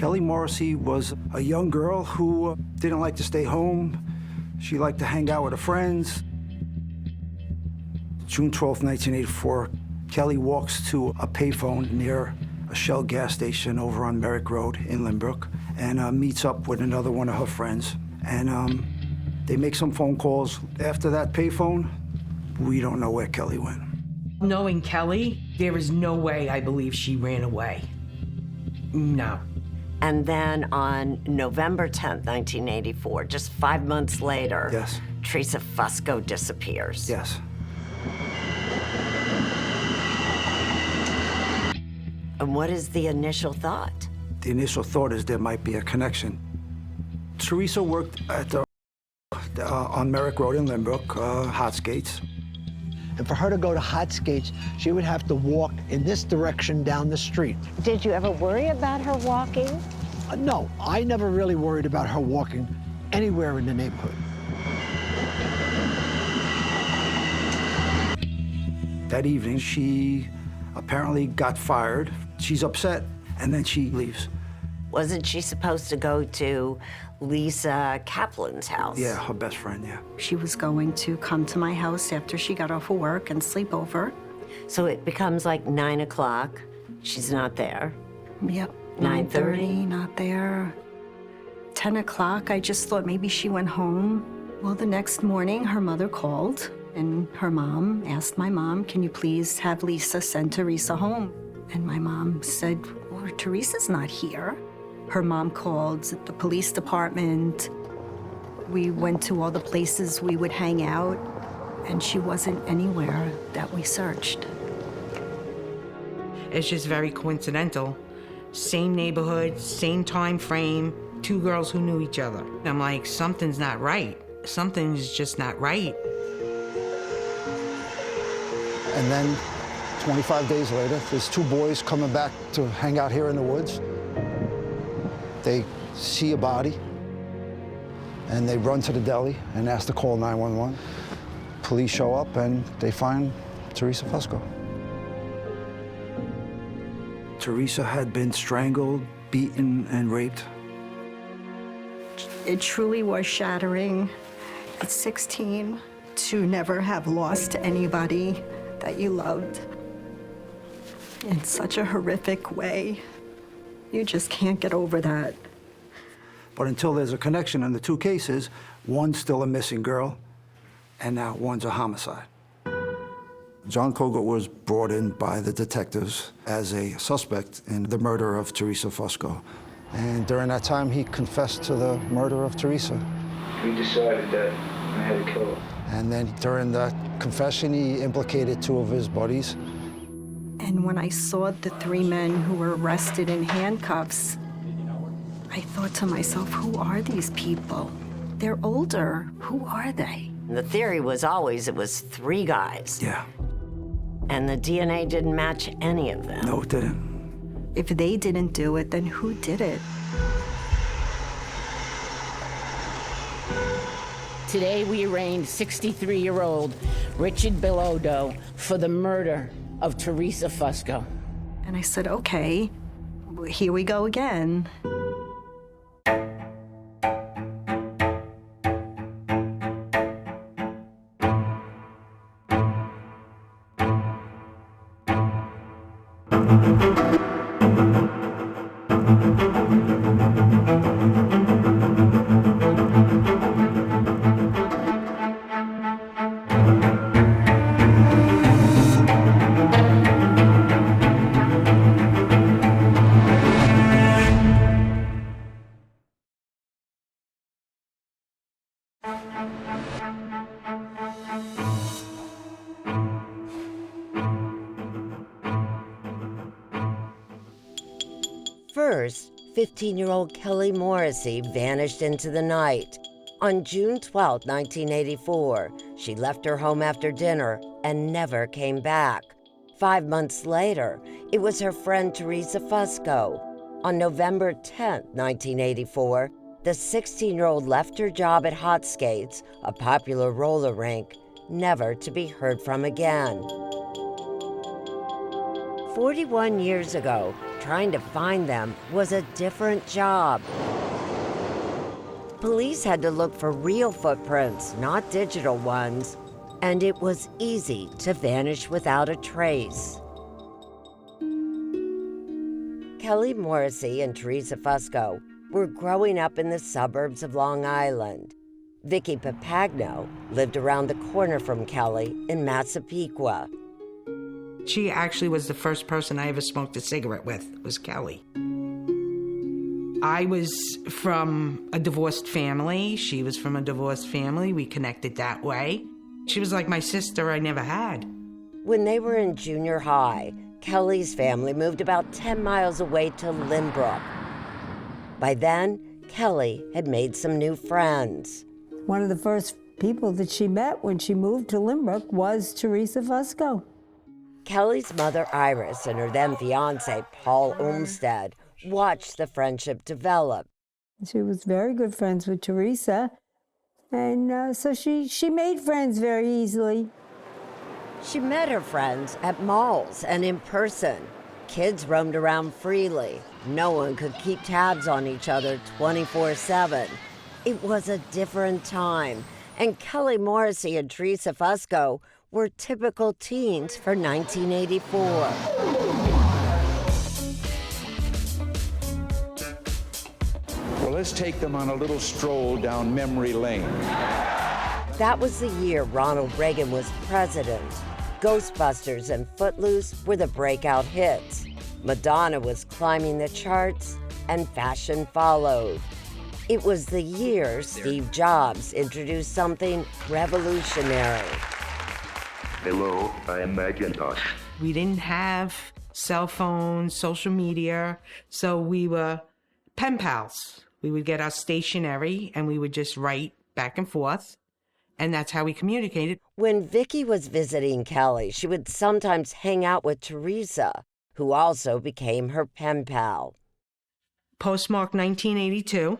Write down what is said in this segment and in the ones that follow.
Kelly Morrissey was a young girl who didn't like to stay home. She liked to hang out with her friends. June 12, 1984, Kelly walks to a payphone near a Shell gas station over on Merrick Road in Lynbrook and meets up with another one of her friends. And they make some phone calls. After that payphone, we don't know where Kelly went. Knowing Kelly, there is no way I believe she ran away. No. And then on November 10th, 1984, just 5 months later, Yes. Theresa Fusco disappears. Yes. And what is the initial thought? The initial thought is there might be a connection. Theresa worked at the, on Merrick Road in Lynbrook, Hot Skates. And for her to go to Hot Skates, she would have to walk in this direction down the street. Did you ever worry about her walking? No, I never really worried about her walking anywhere in the neighborhood. That evening, she apparently got fired. She's upset, and then she leaves. Wasn't she supposed to go to Lisa Kaplan's house? Yeah, her best friend, yeah. She was going to come to my house after she got off of work and sleep over. So it becomes like 9 o'clock. She's not there. Yep. 9:30? Not there. 10 o'clock, I just thought maybe she went home. Well, the next morning, her mother called, and her mom asked my mom, can you please have Lisa send Theresa home? And my mom said, well, Theresa's not here. Her mom called the police department. We went to all the places we would hang out, and she wasn't anywhere that we searched. It's just very coincidental. Same neighborhood, same time frame, two girls who knew each other. I'm like, something's not right. Something's just not right. And then 25 days later, there's two boys coming back to hang out here in the woods. They see a body, and they run to the deli and ask to call 911. Police show up, and they find Theresa Fusco. Theresa had been strangled, beaten, and raped. It truly was shattering at 16 to never have lost anybody that you loved in such a horrific way. You just can't get over that. But until there's a connection in the two cases, one's still a missing girl, and now one's a homicide. John Kogut was brought in by the detectives as a suspect in the murder of Theresa Fusco. And during that time, he confessed to the murder of Theresa. We decided that I had to kill her. And then during that confession, he implicated two of his buddies. And when I saw the three men who were arrested in handcuffs, I thought to myself, who are these people? They're older. Who are they? And the theory was always it was 3 guys. Yeah. And the DNA didn't match any of them. No, it didn't. If they didn't do it, then who did it? Today we arraigned 63-year-old Richard Bilodeau for the murder of Theresa Fusco. And I said, okay, here we go again. First, 15-year-old Kelly Morrissey vanished into the night. On June 12, 1984, she left her home after dinner and never came back. 5 months later, it was her friend Theresa Fusco. On November 10, 1984, the 16-year-old left her job at Hot Skates, a popular roller rink, never to be heard from again. 41 years ago, trying to find them was a different job. Police had to look for real footprints, not digital ones, and it was easy to vanish without a trace. Kelly Morrissey and Theresa Fusco were growing up in the suburbs of Long Island. Vicky Papagno lived around the corner from Kelly in Massapequa. She actually was the first person I ever smoked a cigarette with, was Kelly. I was from a divorced family. She was from a divorced family. We connected that way. She was like my sister I never had. When they were in junior high, Kelly's family moved about 10 miles away to Lynbrook. By then, Kelly had made some new friends. One of the first people that she met when she moved to Lynbrook was Theresa Fusco. Kelly's mother, Iris, and her then fiance, Paul Olmsted, watched the friendship develop. She was very good friends with Theresa, and so she made friends very easily. She met her friends at malls and in person. Kids roamed around freely. No one could keep tabs on each other 24/7. It was a different time, and Kelly Morrissey and Theresa Fusco were typical teens for 1984. Well, let's take them on a little stroll down memory lane. That was the year Ronald Reagan was president. Ghostbusters and Footloose were the breakout hits. Madonna was climbing the charts, and fashion followed. It was the year Steve Jobs introduced something revolutionary. Hello, I am Macintosh. We didn't have cell phones, social media, so we were pen pals. We would get our stationery and we would just write back and forth, and that's how we communicated. When Vicky was visiting Kelly, she would sometimes hang out with Theresa, who also became her pen pal. Postmark 1982,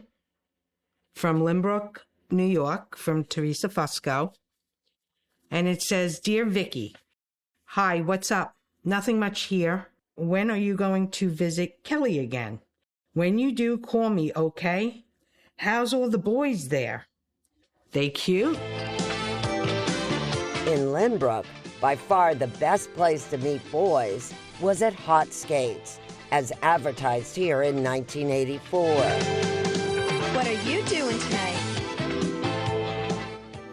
from Lynbrook, New York, from Theresa Fusco. And it says, Dear Vicky, hi, what's up? Nothing much here. When are you going to visit Kelly again? When you do, call me, okay? How's all the boys there? They cute? In Lynbrook, by far the best place to meet boys was at Hot Skates, as advertised here in 1984. What are you doing tonight?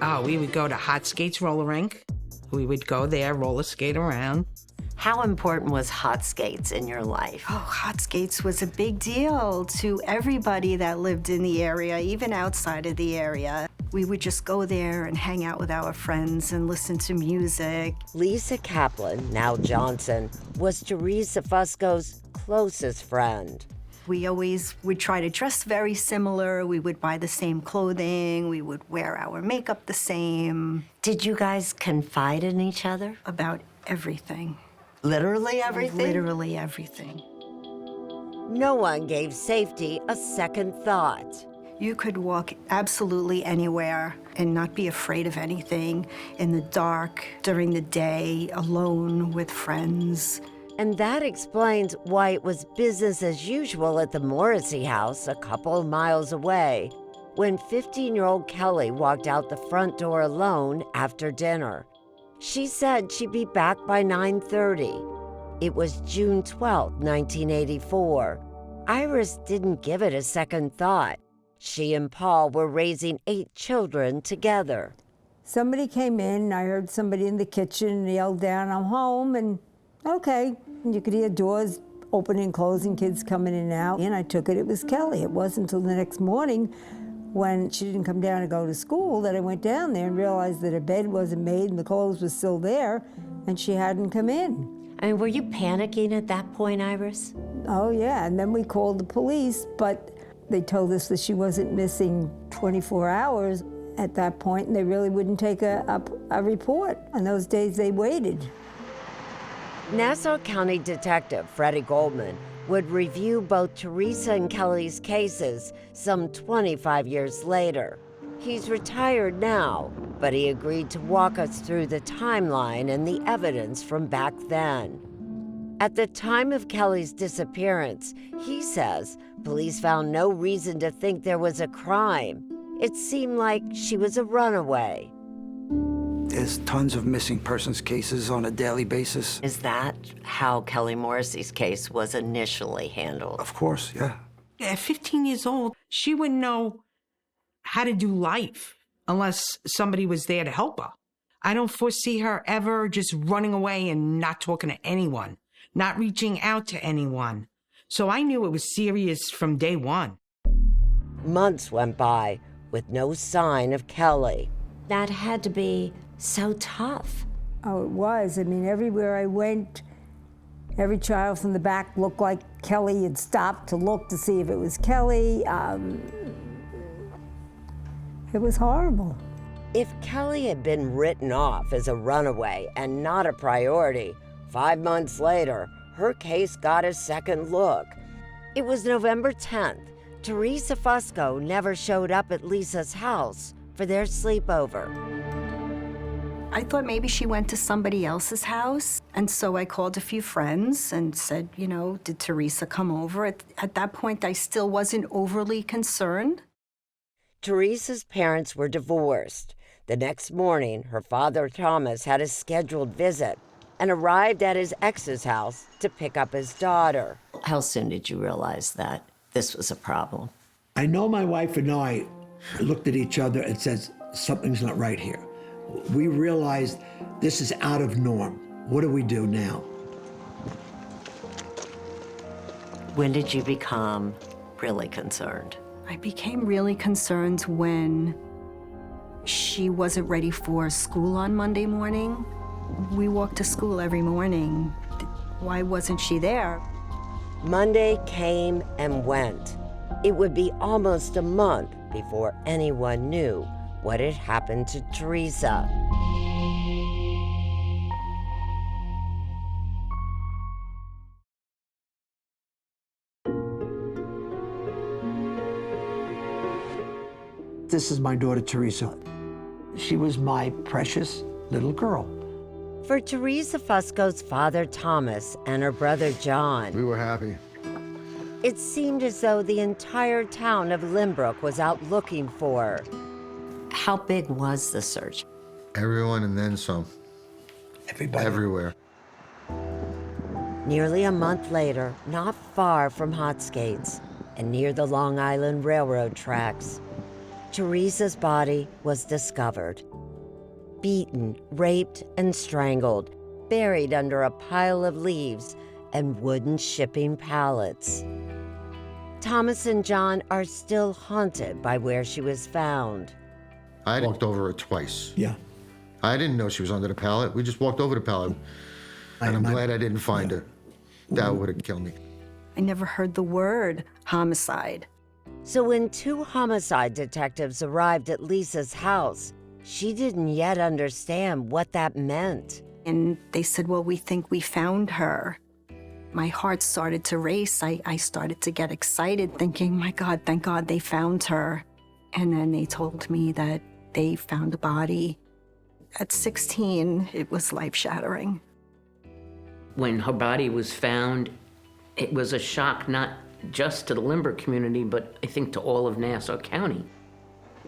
Oh, we would go to Hot Skates roller rink. We would go there, roller skate around. How important was Hot Skates in your life? Oh, Hot Skates was a big deal to everybody that lived in the area, even outside of the area. We would just go there and hang out with our friends and listen to music. Lisa Kaplan, now Johnson, was Theresa Fusco's closest friend. We always would try to dress very similar. We would buy the same clothing. We would wear our makeup the same. Did you guys confide in each other? About everything. Literally everything? Literally everything. No one gave safety a second thought. You could walk absolutely anywhere and not be afraid of anything, in the dark, during the day, alone with friends. And that explains why it was business as usual at the Morrissey house a couple of miles away when 15-year-old Kelly walked out the front door alone after dinner. She said she'd be back by 9:30. It was June 12, 1984. Iris didn't give it a second thought. She and Paul were raising 8 children together. Somebody came in, I heard somebody in the kitchen yell down, I'm home, and okay. And you could hear doors opening and closing, kids coming in and out. And I took it was Kelly. It wasn't until the next morning when she didn't come down to go to school that I went down there and realized that her bed wasn't made and the clothes were still there and she hadn't come in. I mean, were you panicking at that point, Iris? Oh yeah, and then we called the police, but they told us that she wasn't missing 24 hours at that point and they really wouldn't take a report. On those days they waited. Nassau County Detective Freddie Goldman would review both Theresa and Kelly's cases some 25 years later. He's retired now, but he agreed to walk us through the timeline and the evidence from back then. At the time of Kelly's disappearance, he says police found no reason to think there was a crime. It seemed like she was a runaway. There's tons of missing persons cases on a daily basis. Is that how Kelly Morrissey's case was initially handled? Of course, yeah. At 15 years old, she wouldn't know how to do life unless somebody was there to help her. I don't foresee her ever just running away and not talking to anyone, not reaching out to anyone. So I knew it was serious from day one. Months went by with no sign of Kelly. That had to be so tough. Oh, it was. I mean, everywhere I went, every child from the back looked like Kelly had stopped to look to see if it was Kelly. It was horrible. If Kelly had been written off as a runaway and not a priority, 5 months later, her case got a second look. It was November 10th. Theresa Fusco never showed up at Lisa's house for their sleepover. I thought maybe she went to somebody else's house, and so I called a few friends and said, you know, did Theresa come over? At that point, I still wasn't overly concerned. Theresa's parents were divorced. The next morning, her father, Thomas, had a scheduled visit and arrived at his ex's house to pick up his daughter. How soon did you realize that this was a problem? I know my wife and I looked at each other and said, something's not right here. We realized this is out of norm. What do we do now? When did you become really concerned? I became really concerned when she wasn't ready for school on Monday morning. We walked to school every morning. Why wasn't she there? Monday came and went. It would be almost a month before anyone knew what had happened to Theresa. This is my daughter, Theresa. She was my precious little girl. For Theresa Fusco's father, Thomas, and her brother, John, we were happy. It seemed as though the entire town of Limbrook was out looking for her. How big was the search? Everyone and then some. Everybody. Everywhere. Nearly a month later, not far from Hotskates and near the Long Island Railroad tracks, Theresa's body was discovered. Beaten, raped, and strangled, buried under a pile of leaves and wooden shipping pallets. Thomas and John are still haunted by where she was found. I walked over her twice. Yeah. I didn't know she was under the pallet. We just walked over the pallet. And I'm glad I didn't find her. That would have killed me. I never heard the word homicide. So when 2 homicide detectives arrived at Lisa's house, she didn't yet understand what that meant. And they said, well, we think we found her. My heart started to race. I started to get excited, thinking, my God, thank God they found her. And then they told me that they found a body. At 16, it was life-shattering. When her body was found, it was a shock not just to the Limbrook community, but I think to all of Nassau County.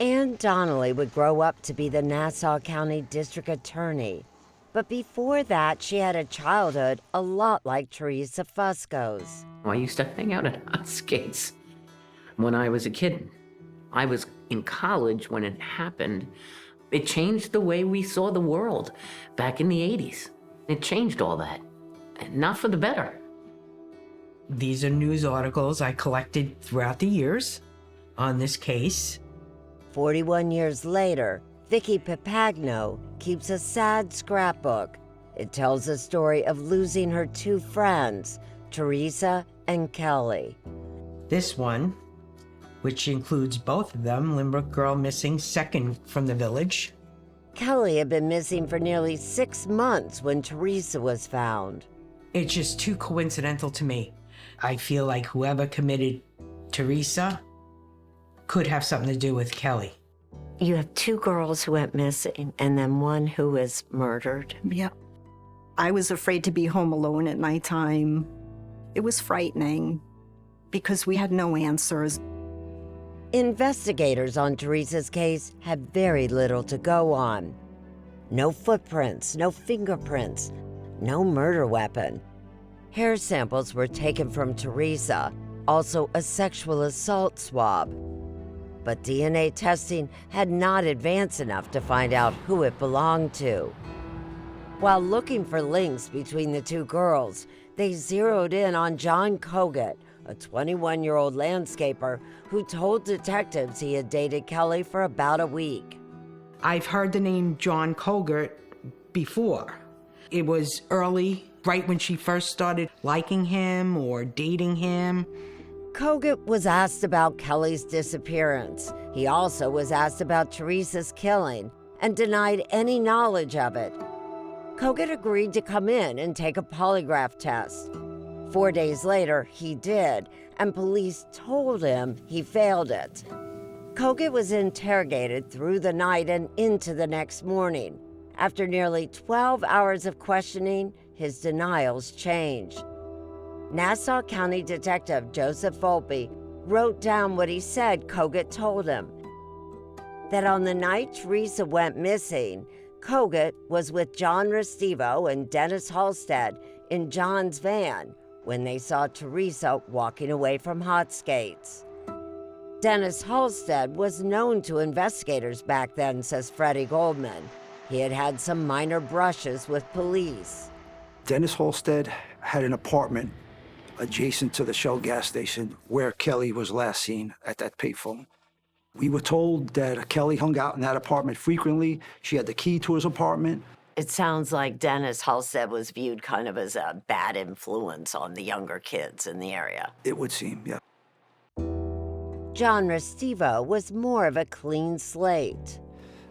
Ann Donnelly would grow up to be the Nassau County District Attorney. But before that, she had a childhood a lot like Theresa Fusco's. I used to hang out at Hotskates when I was a kid. I was in college when it happened. It changed the way we saw the world back in the 80s. It changed all that. Not for the better. These are news articles I collected throughout the years on this case. 41 years later, Vicky Papagno keeps a sad scrapbook. It tells the story of losing her 2 friends, Theresa and Kelly. This one, which includes both of them, Limbrook girl missing second from the village. Kelly had been missing for nearly 6 months when Theresa was found. It's just too coincidental to me. I feel like whoever committed Theresa could have something to do with Kelly. You have 2 girls who went missing and then one who was murdered. Yep. I was afraid to be home alone at nighttime. It was frightening because we had no answers. Investigators on Theresa's case had very little to go on. No footprints, no fingerprints, no murder weapon. Hair samples were taken from Theresa, also a sexual assault swab. But DNA testing had not advanced enough to find out who it belonged to. While looking for links between the two girls, they zeroed in on John Kogut, a 21-year-old landscaper who told detectives he had dated Kelly for about a week. I've heard the name John Kogut before. It was early, right when she first started liking him or dating him. Kogut was asked about Kelly's disappearance. He also was asked about Theresa's killing and denied any knowledge of it. Kogut agreed to come in and take a polygraph test. 4 days later, he did, and police told him he failed it. Kogut was interrogated through the night and into the next morning. After nearly 12 hours of questioning, his denials changed. Nassau County Detective Joseph Volpe wrote down what he said Kogut told him. That on the night Theresa went missing, Kogut was with John Restivo and Dennis Halstead in John's van when they saw Theresa walking away from Hot Skates. Dennis Halstead was known to investigators back then, says Freddie Goldman. He had had some minor brushes with police. Dennis Halstead had an apartment adjacent to the Shell gas station where Kelly was last seen at that payphone. We were told that Kelly hung out in that apartment frequently. She had the key to his apartment. It sounds like Dennis Halstead was viewed kind of as a bad influence on the younger kids in the area. It would seem, yeah. John Restivo was more of a clean slate.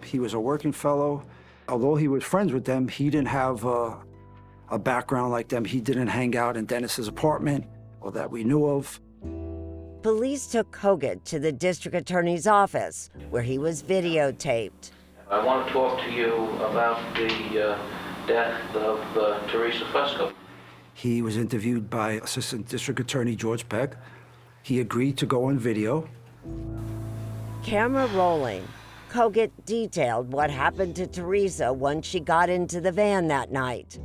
He was a working fellow. Although he was friends with them, he didn't have a background like them. He didn't hang out in Dennis's apartment, or that we knew of. Police took Kogut to the district attorney's office, where he was videotaped. I want to talk to you about the death of Theresa Fusco. He was interviewed by Assistant District Attorney George Peck. He agreed to go on video. Camera rolling, Kogut detailed what happened to Theresa once she got into the van that night.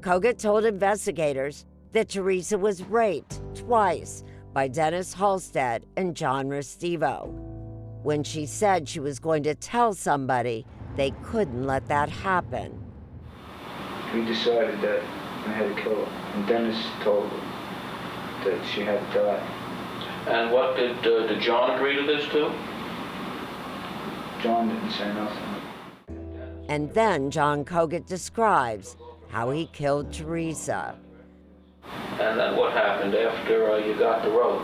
Kogut told investigators that Theresa was raped twice by Dennis Halstead and John Restivo. When she said she was going to tell somebody, they couldn't let that happen. We decided that I had to kill her, and Dennis told her that she had to die. And what did John agree to this too? John didn't say nothing. And then John Kogut describes how he killed Theresa. And then what happened after you got the rope?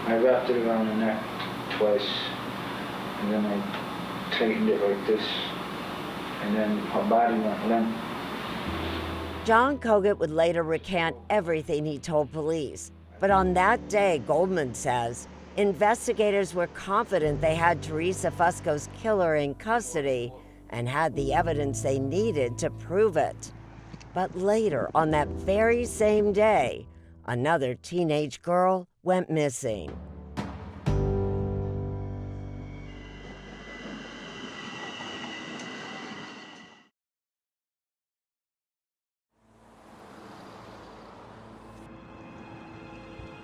I wrapped it around her neck twice, and then I tightened it like this, and then her body went limp. John Kogut would later recant everything he told police, but on that day, Goldman says, investigators were confident they had Theresa Fusco's killer in custody and had the evidence they needed to prove it. But later, on that very same day, another teenage girl went missing.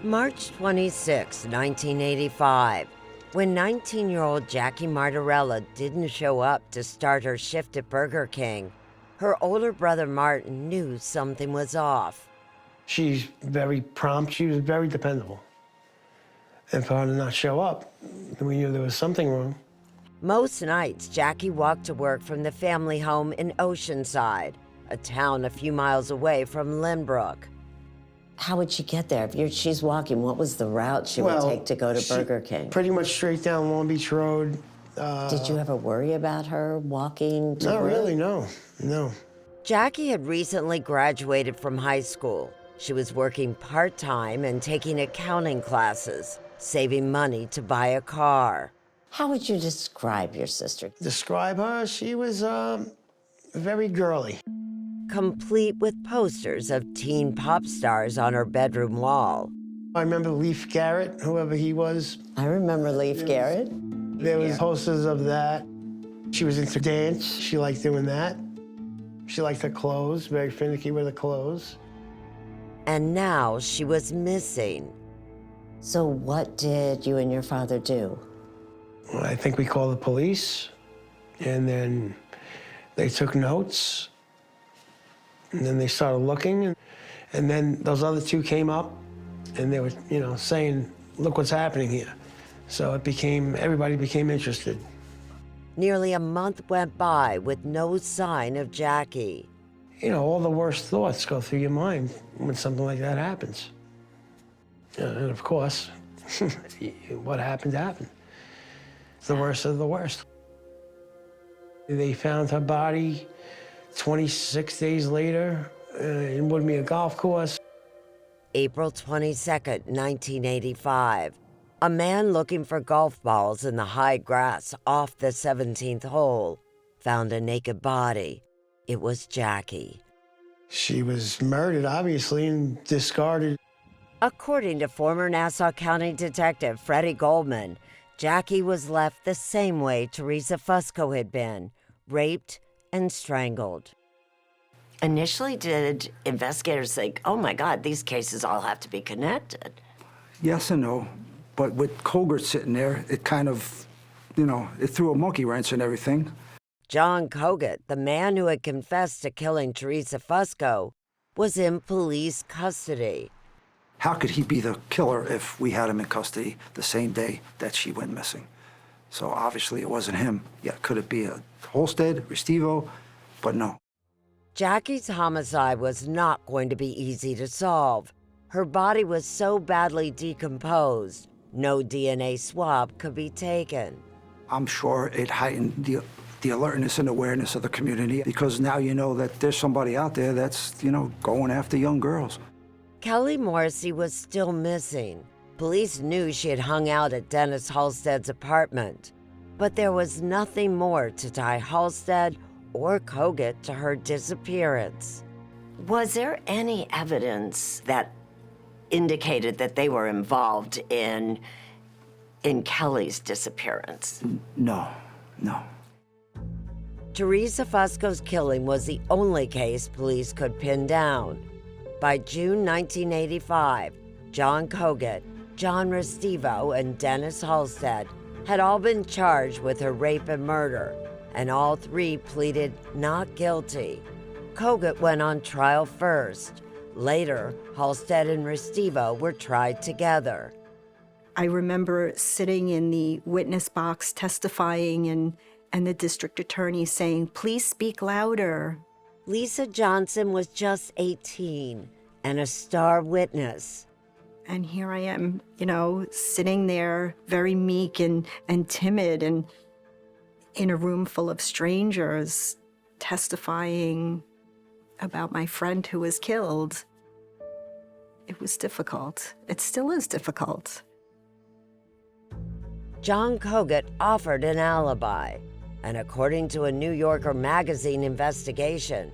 March 26, 1985, when 19-year-old Jackie Martarella didn't show up to start her shift at Burger King, her older brother Martin knew something was off. She's very prompt. She was very dependable. And for her to not show up, we knew there was something wrong. Most nights, Jackie walked to work from the family home in Oceanside, a town a few miles away from Lynbrook. How would she get there? If she's walking, what was the route she would take to go to Burger King? Pretty much straight down Long Beach Road. Did you ever worry about her walking to Not work? really, no. Jackie had recently graduated from high school. She was working part-time and taking accounting classes, saving money to buy a car. How would you describe your sister? Describe her? She was very girly. Complete with posters of teen pop stars on her bedroom wall. I remember Leif Garrett, whoever he was. I remember Leif Garrett. There was posters of that. She was into dance. She liked doing that. She liked her clothes, very finicky with her clothes. And now she was missing. So what did you and your father do? Well, I think we called the police, and then they took notes, and then they started looking, and then those other two came up, and they were, saying, look what's happening here. So everybody became interested. Nearly a month went by with no sign of Jackie. All the worst thoughts go through your mind when something like that happens. And of course, what happened happened. It's the worst of the worst. They found her body 26 days later in Woodmere Golf Course. April 22nd, 1985. A man looking for golf balls in the high grass off the 17th hole found a naked body. It was Jackie. She was murdered, obviously, and discarded. According to former Nassau County Detective Freddie Goldman, Jackie was left the same way Theresa Fusco had been, raped and strangled. Initially, did investigators think, oh my God, these cases all have to be connected? Yes and no. But with Colgert sitting there, it kind of, it threw a monkey wrench in everything. John Colgert, the man who had confessed to killing Theresa Fusco, was in police custody. How could he be the killer if we had him in custody the same day that she went missing? So obviously it wasn't him. Yeah, could it be a Holstead, Restivo? But no. Jackie's homicide was not going to be easy to solve. Her body was so badly decomposed, no DNA swab could be taken. I'm sure it heightened the alertness and awareness of the community because now you know that there's somebody out there that's, going after young girls. Kelly Morrissey was still missing. Police knew she had hung out at Dennis Halstead's apartment, but there was nothing more to tie Halstead or Colgert to her disappearance. Was there any evidence that indicated that they were involved in Kelly's disappearance? No. Theresa Fusco's killing was the only case police could pin down. By June 1985, John Colgert, John Restivo, and Dennis Halstead had all been charged with her rape and murder, and all three pleaded not guilty. Colgert went on trial first. Later, Halstead and Restivo were tried together. I remember sitting in the witness box testifying and the district attorney saying, please speak louder. Lisa Johnson was just 18 and a star witness. And here I am, sitting there very meek and timid and in a room full of strangers testifying about my friend who was killed. It was difficult. It still is difficult. John Colgert offered an alibi, and according to a New Yorker magazine investigation,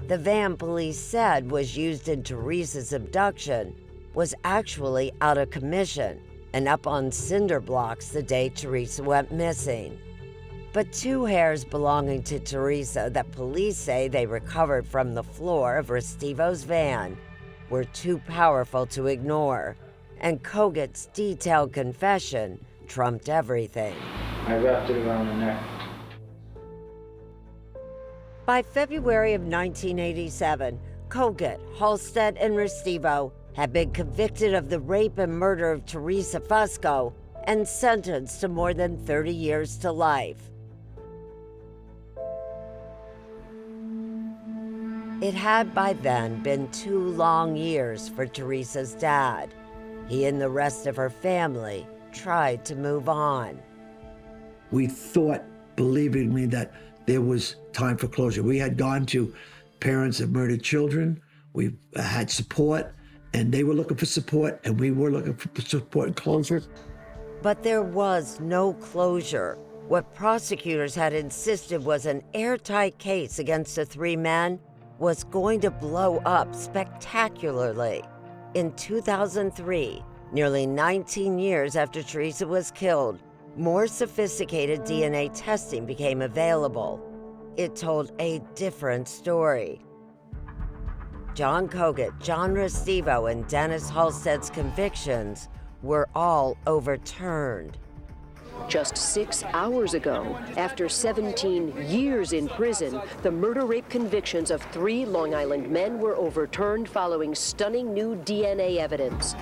the van police said was used in Theresa's abduction was actually out of commission and up on cinder blocks the day Theresa went missing. But two hairs belonging to Theresa that police say they recovered from the floor of Restivo's van were too powerful to ignore, and Colgert's detailed confession trumped everything. I wrapped it around the neck. By February of 1987, Colgert, Halstead, and Restivo had been convicted of the rape and murder of Theresa Fusco and sentenced to more than 30 years to life. It had by then been 2 long years for Theresa's dad. He and the rest of her family tried to move on. We thought, believing me, that there was time for closure. We had gone to parents of murdered children. We had support, and they were looking for support, and we were looking for support and closure. But there was no closure. What prosecutors had insisted was an airtight case against the three men was going to blow up spectacularly. In 2003, nearly 19 years after Theresa was killed, more sophisticated DNA testing became available. It told a different story. John Kogut, John Restivo, and Dennis Halstead's convictions were all overturned. Just 6 hours ago, after 17 years in prison, the murder-rape convictions of 3 Long Island men were overturned following stunning new DNA evidence.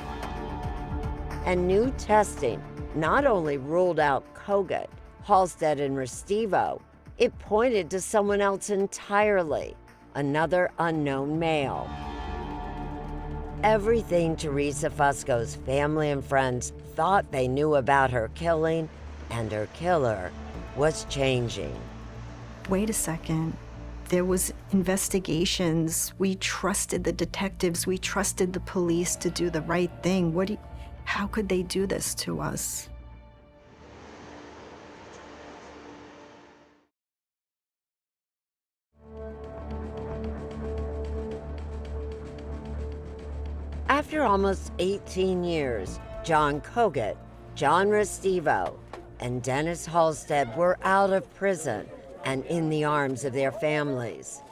And new testing not only ruled out Kogut, Halstead, and Restivo, it pointed to someone else entirely, another unknown male. Everything Theresa Fusco's family and friends thought they knew about her killing and her killer was changing. Wait a second. There was investigations. We trusted the detectives. We trusted the police to do the right thing. How could they do this to us? After almost 18 years, John Kogut, John Restivo, and Dennis Halstead were out of prison and in the arms of their families.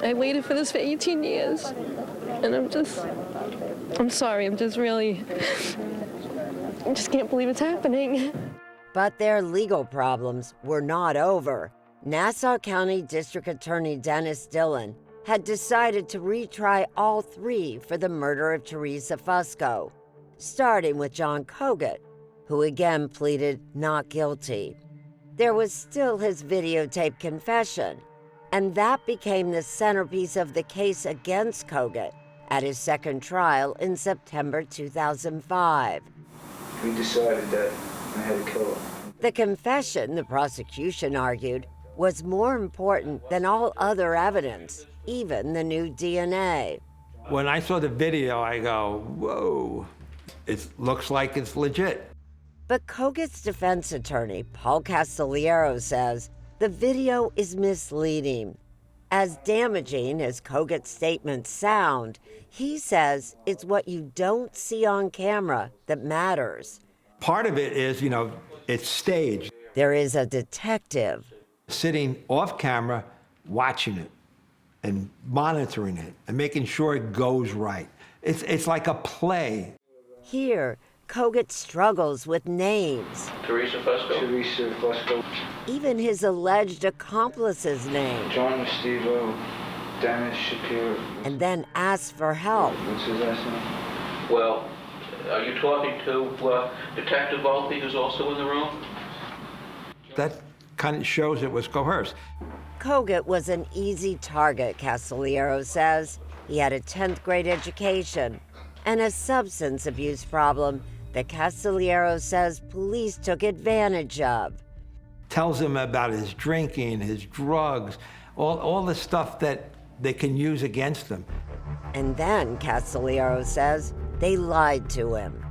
I waited for this for 18 years, and I'm sorry, I just can't believe it's happening. But their legal problems were not over. Nassau County District Attorney Dennis Dillon had decided to retry all 3 for the murder of Theresa Fusco, starting with John Kogut, who again pleaded not guilty. There was still his videotape confession, and that became the centerpiece of the case against Kogut at his second trial in September 2005. We decided that I had to kill her. The confession, the prosecution argued, was more important than all other evidence, even the new DNA. When I saw the video, I go, whoa, it looks like it's legit. But Kogut's defense attorney, Paul Castelliero, says the video is misleading. As damaging as Kogut's statements sound, he says it's what you don't see on camera that matters. Part of it is, it's staged. There is a detective sitting off camera, watching it and monitoring it and making sure it goes right. It's like a play. Here, Kogut struggles with names. Theresa Fusco. Theresa Fusco. Even his alleged accomplice's name. John Restivo, Dennis Shapiro. And then asks for help. What's his last name? Well, are you talking to Detective Volpe, who's also in the room? That kind of shows it was coerced. Kogut was an easy target, Castelliero says. He had a 10th grade education and a substance abuse problem that Castelliero says police took advantage of. Tells him about his drinking, his drugs, all the stuff that they can use against him. And then, Castelliero says, they lied to him.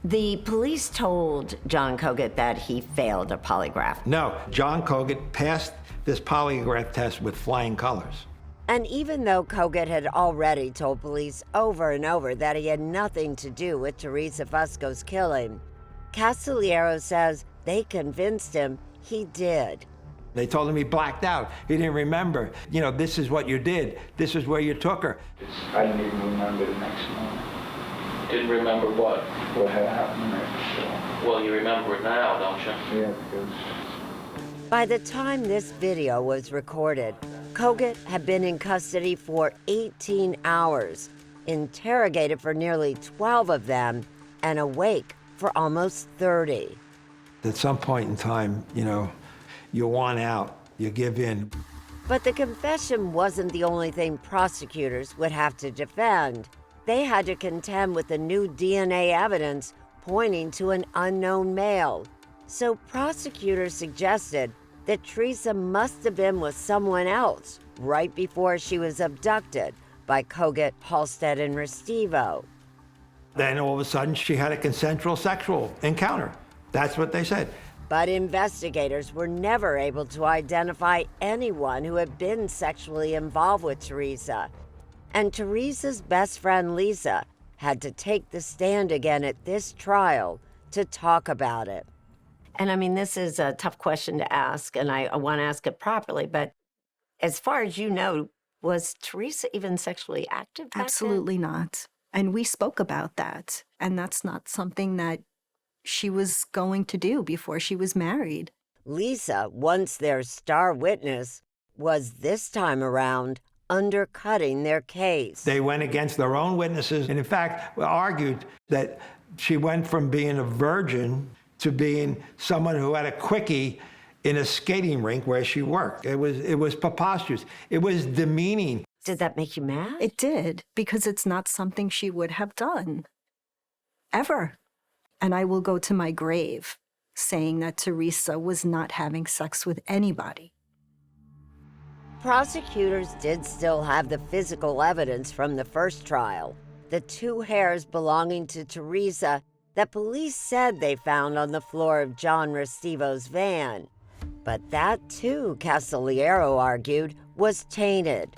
The police told John Kogut that he failed a polygraph. No, John Kogut passed this polygraph test with flying colors. And even though Kogut had already told police over and over that he had nothing to do with Theresa Fusco's killing, Castelliero says they convinced him he did. They told him he blacked out. He didn't remember. This is what you did. This is where you took her. I didn't even remember the next morning. Didn't remember what? What had happened the night before. Well, you remember it now, don't you? Yeah, because... By the time this video was recorded, Kogut had been in custody for 18 hours, interrogated for nearly 12 of them, and awake for almost 30. At some point in time, you want out, you give in. But the confession wasn't the only thing prosecutors would have to defend. They had to contend with the new DNA evidence pointing to an unknown male. So prosecutors suggested that Theresa must have been with someone else right before she was abducted by Kogut, Halstead, and Restivo. Then all of a sudden she had a consensual sexual encounter That's what they said. But investigators were never able to identify anyone who had been sexually involved with Theresa. And Theresa's best friend, Lisa, had to take the stand again at this trial to talk about it. And I mean, this is a tough question to ask, and I want to ask it properly, but as far as you know, was Theresa even sexually active back Absolutely not. And we spoke about that. And that's not something that she was going to do before she was married. Lisa, once their star witness, was this time around undercutting their case. They went against their own witnesses and, in fact, argued that she went from being a virgin to being someone who had a quickie in a skating rink where she worked. It was preposterous. It was demeaning. Did that make you mad? It did, because it's not something she would have done. Ever. And I will go to my grave saying that Theresa was not having sex with anybody. Prosecutors did still have the physical evidence from the first trial, the 2 hairs belonging to Theresa that police said they found on the floor of John Restivo's van. But that, too, Castillero argued, was tainted.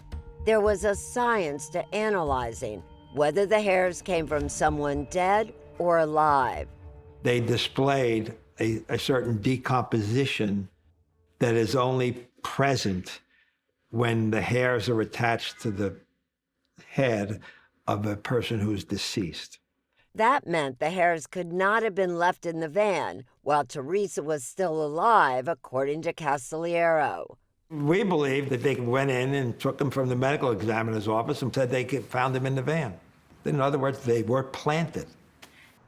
There was a science to analyzing whether the hairs came from someone dead or alive. They displayed a certain decomposition that is only present when the hairs are attached to the head of a person who's deceased. That meant the hairs could not have been left in the van while Theresa was still alive, according to Castillero. We believe that they went in and took them from the medical examiner's office and said they found them in the van. In other words, they were planted.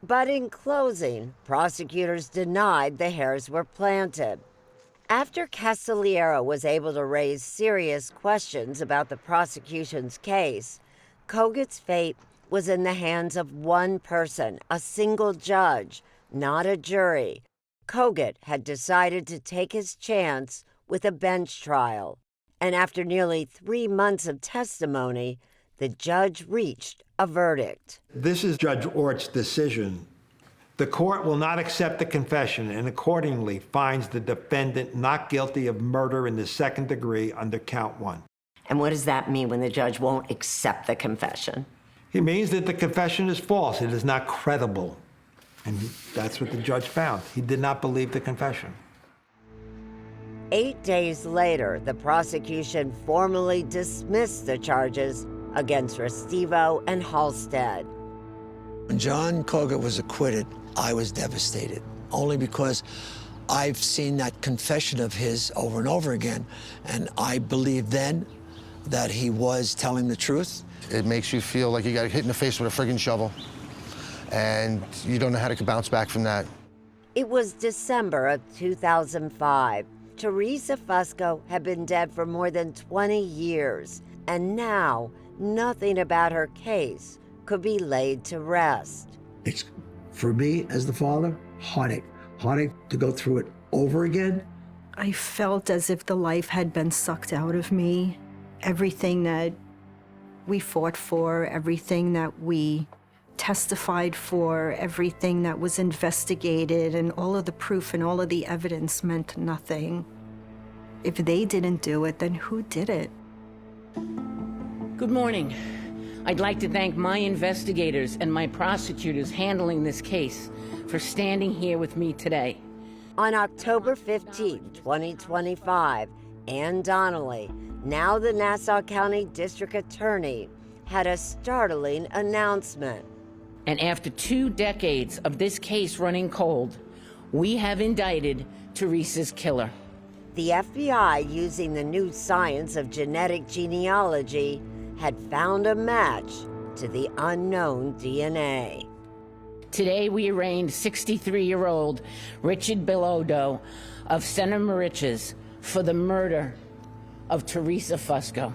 But in closing, prosecutors denied the hairs were planted. After Castillero was able to raise serious questions about the prosecution's case, Koget's fate was in the hands of one person, a single judge, not a jury. Koget had decided to take his chance with a bench trial, and after nearly 3 months of testimony, the judge reached a verdict. This is Judge Ort's decision. The court will not accept the confession and accordingly finds the defendant not guilty of murder in the 2nd degree under count 1. And what does that mean when the judge won't accept the confession? It means that the confession is false. It is not credible. And that's what the judge found. He did not believe the confession. 8 days later, the prosecution formally dismissed the charges against Restivo and Halstead. When John Koget was acquitted, I was devastated, only because I've seen that confession of his over and over again, and I believed then that he was telling the truth. It makes you feel like you got hit in the face with a friggin' shovel, and you don't know how to bounce back from that. It was December of 2005. Theresa Fusco had been dead for more than 20 years, and now nothing about her case could be laid to rest. It's, for me as the father, heartache. Heartache to go through it over again. I felt as if the life had been sucked out of me. Everything that we fought for, everything that we testified for, everything that was investigated, and all of the proof and all of the evidence meant nothing. If they didn't do it, then who did it? Good morning. I'd like to thank my investigators and my prosecutors handling this case for standing here with me today. On October 15, 2025, Ann Donnelly, now the Nassau County District Attorney, had a startling announcement. And after 2 decades of this case running cold, we have indicted Theresa's killer. The FBI, using the new science of genetic genealogy, had found a match to the unknown DNA. Today we arraigned 63-year-old Richard Bilodeau of Center Moriches for the murder of Theresa Fusco.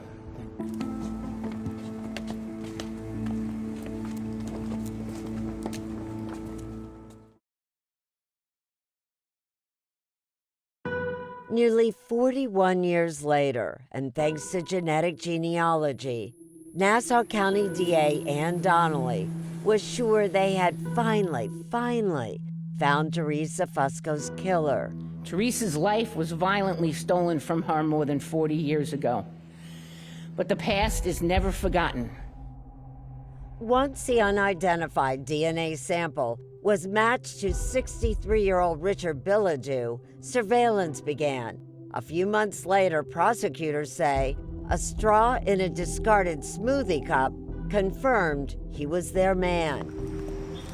Nearly 41 years later, and thanks to genetic genealogy, Nassau County DA Ann Donnelly was sure they had finally found Theresa Fusco's killer. Teresa's life was violently stolen from her more than 40 years ago. But the past is never forgotten. Once the unidentified DNA sample was matched to 63-year-old Richard Bilodeau, surveillance began. A few months later, prosecutors say a straw in a discarded smoothie cup confirmed he was their man.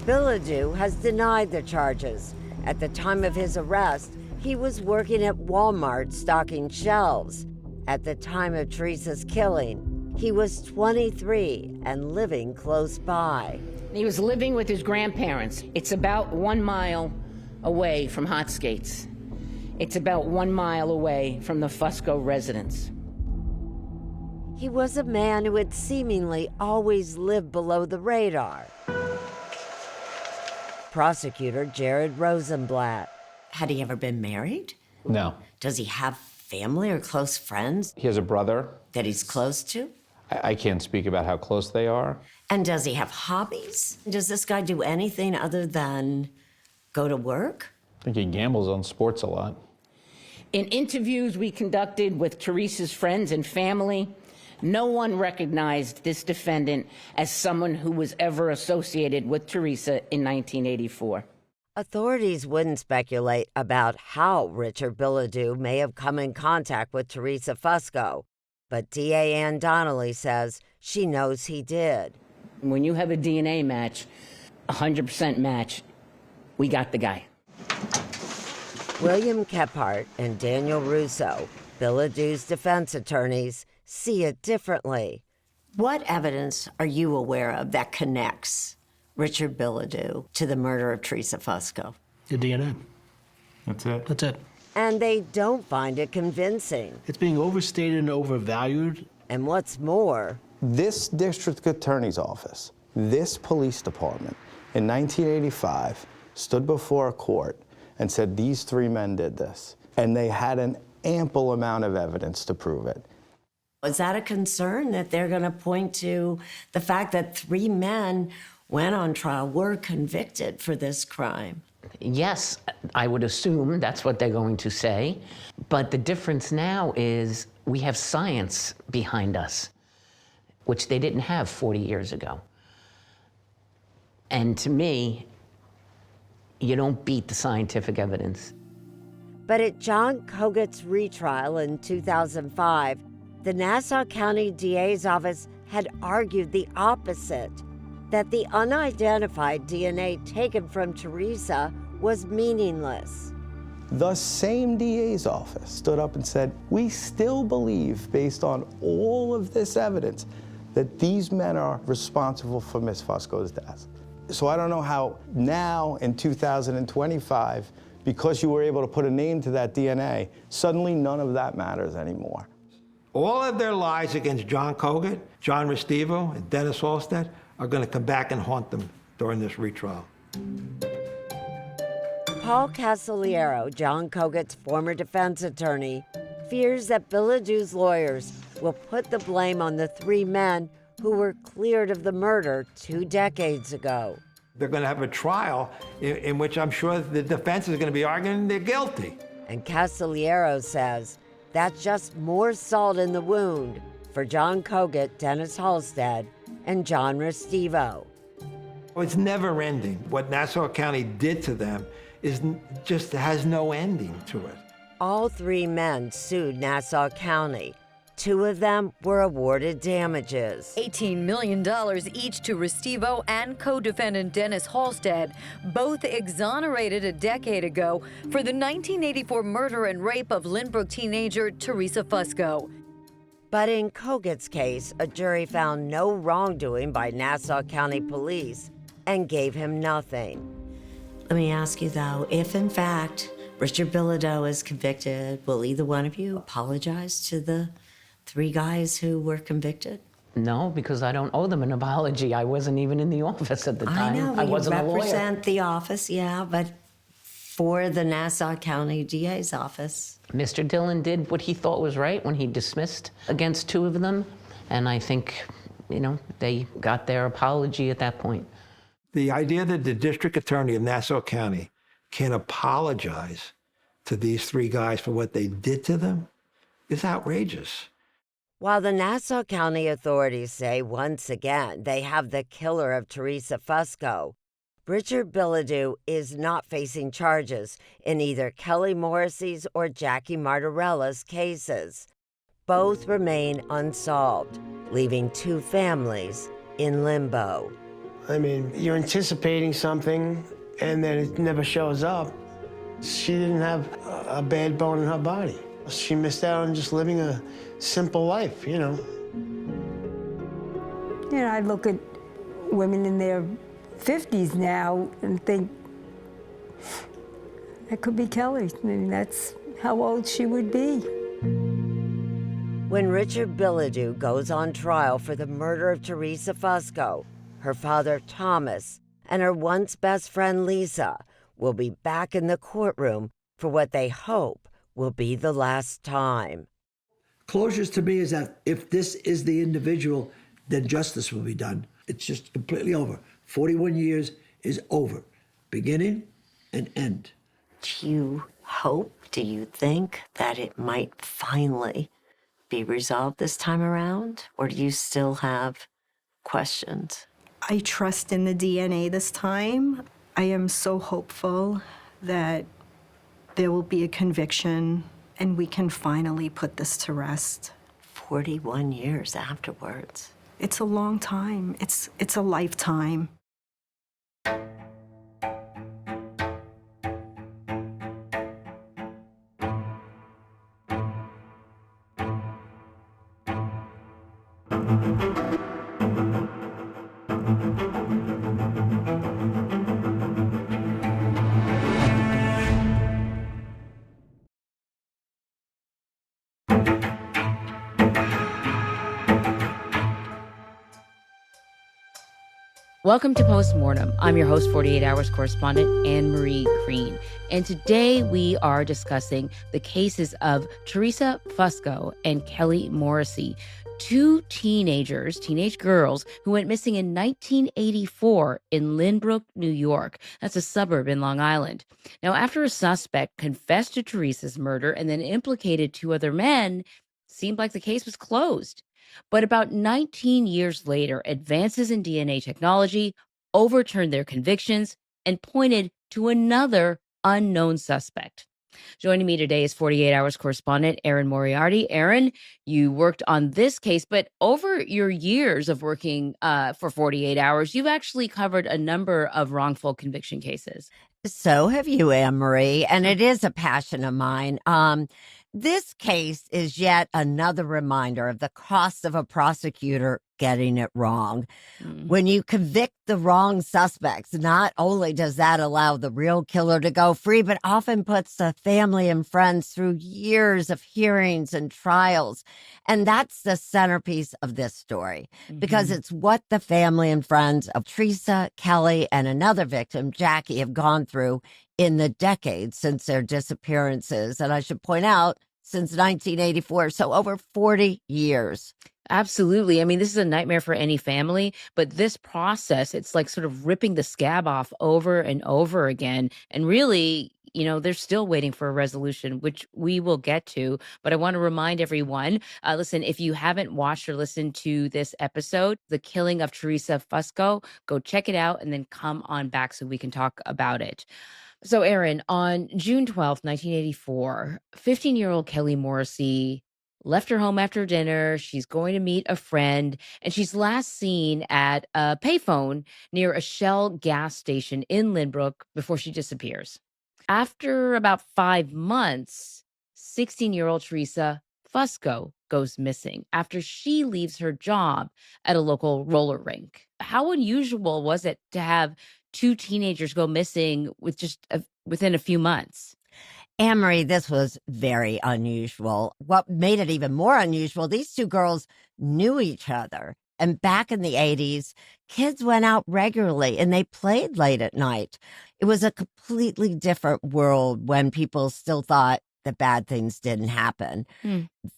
Bilodeau has denied the charges. At the time of his arrest, he was working at Walmart stocking shelves. At the time of Theresa's killing, he was 23 and living close by. He was living with his grandparents. It's about 1 mile away from Hot Skates. It's about 1 mile away from the Fusco residence. He was a man who had seemingly always lived below the radar. Prosecutor Jared Rosenblatt. Had he ever been married? No. Does he have family or close friends He has a brother. that he's close to? I can't speak about how close they are. And does he have hobbies? Does this guy do anything other than go to work? I think he gambles on sports a lot. In interviews we conducted with Teresa's friends and family, no one recognized this defendant as someone who was ever associated with Teresa in 1984. Authorities wouldn't speculate about how Richard Bilodeau may have come in contact with Theresa Fusco, but DA Ann Donnelly says she knows he did. When you have a DNA match, 100% match, we got the guy. William Kephart and Daniel Russo, Bilodeau's defense attorneys, see it differently. What evidence are you aware of that connects Richard Bilodeau to the murder of Theresa Fusco? The DNA. That's it. That's it. And they don't find it convincing. It's being overstated and overvalued. And what's more, this district attorney's office, this police department, in 1985, stood before a court and said these 3 men did this. And they had an ample amount of evidence to prove it. Is that a concern that they're going to point to the fact that 3 men went on trial, were convicted for this crime? Yes, I would assume that's what they're going to say. But the difference now is we have science behind us, which they didn't have 40 years ago. And to me, you don't beat the scientific evidence. but at John Koget's retrial in 2005, the Nassau County DA's office had argued the opposite, that the unidentified DNA taken from Theresa was meaningless. The same DA's office stood up and said, we still believe, based on all of this evidence, that these men are responsible for Miss Fusco's death. So I don't know how now, in 2025, because you were able to put a name to that DNA, suddenly none of that matters anymore. All of their lies against John Koget, John Restivo, and Dennis Halstead are going to come back and haunt them during this retrial. Paul Casaliero, John Koget's former defense attorney, fears that Bilodeau's lawyers will put the blame on the three men who were cleared of the murder 2 decades ago. They're going to have a trial in which I'm sure the defense is going to be arguing they're guilty. And Casaliero says that's just more salt in the wound for John Koget, Dennis Halstead, and John Restivo. It's never ending. What Nassau County did to them just has no ending to it. All 3 men sued Nassau County. 2 of them were awarded damages. $18 million each to Restivo and co-defendant Dennis Halstead, both exonerated a decade ago for the 1984 murder and rape of Lynbrook teenager Theresa Fusco. But in Koget's case, a jury found no wrongdoing by Nassau County Police and gave him nothing. Let me ask you, though, if in fact Richard Bilodeau is convicted, will either one of you apologize to the 3 guys who were convicted? No, because I don't owe them an apology. I wasn't even in the office at the time. I know, I wasn't a lawyer. You represent the office, yeah, but for the Nassau County DA's office. Mr. Dillon did what he thought was right when he dismissed against 2 of them, and I think, they got their apology at that point. The idea that the district attorney of Nassau County can't apologize to these three guys for what they did to them is outrageous. While the Nassau County authorities say once again they have the killer of Theresa Fusco, Richard Bilodeau is not facing charges in either Kelly Morrissey's or Jackie Martarella's cases. Both remain unsolved, leaving two families in limbo. I mean, you're anticipating something and then it never shows up. She didn't have a bad bone in her body. She missed out on just living a simple life, you know. You know, I look at women in their 50s now and think, that could be Kelly. I mean, that's how old she would be. When Richard Bilodeau goes on trial for the murder of Theresa Fusco, her father Thomas and her once best friend Lisa will be back in the courtroom for what they hope will be the last time. Closures to me is that if this is the individual, then justice will be done. It's just completely over. 41 years is over. Beginning and end. Do you hope, do you think that it might finally be resolved this time around? Or do you still have questions? I trust in the DNA this time. I am so hopeful that there will be a conviction and we can finally put this to rest. 41 years afterwards. It's a long time. It's a lifetime. Welcome to Postmortem. I'm your host, 48 Hours correspondent, Anne-Marie Green. And today we are discussing the cases of Theresa Fusco and Kelly Morrissey, two teenage girls who went missing in 1984 in Lynbrook, New York. That's a suburb in Long Island. Now, after a suspect confessed to Theresa's murder and then implicated two other men, it seemed like the case was closed. But about 19 years later, advances in DNA technology overturned their convictions and pointed to another unknown suspect. Joining me today is 48 Hours correspondent Erin Moriarty. Erin, you worked on this case, but over your years of working for 48 Hours, you've actually covered a number of wrongful conviction cases. So have you, Anne-Marie, and it is a passion of mine. This case is yet another reminder of the cost of a prosecutor getting it wrong. When you convict the wrong suspects, not only does that allow the real killer to go free, but often puts the family and friends through years of hearings and trials. And that's the centerpiece of this story, because it's what the family and friends of Theresa, Kelly, and another victim, Jackie, have gone through in the decades since their disappearances. And I should point out, since 1984, so over 40 years. Absolutely. I mean, this is a nightmare for any family, but this process, it's like sort of ripping the scab off over and over again. And really, you know, they're still waiting for a resolution, which we will get to. But I want to remind everyone, listen, if you haven't watched or listened to this episode, The Killing of Theresa Fusco, go check it out and then come on back so we can talk about it. So, Erin, on June 12th, 1984, 15-year-old Kelly Morrissey left her home after dinner. She's going to meet a friend, and she's last seen at a payphone near a Shell gas station in Lynbrook before she disappears. After about 5 months, 16-year-old Theresa Fusco goes missing after she leaves her job at a local roller rink. How unusual was it to have two teenagers go missing within a few months? Anne-Marie, this was very unusual. What made it even more unusual, these two girls knew each other. And back in the 80s, kids went out regularly and they played late at night. It was a completely different world when people still thought that bad things didn't happen.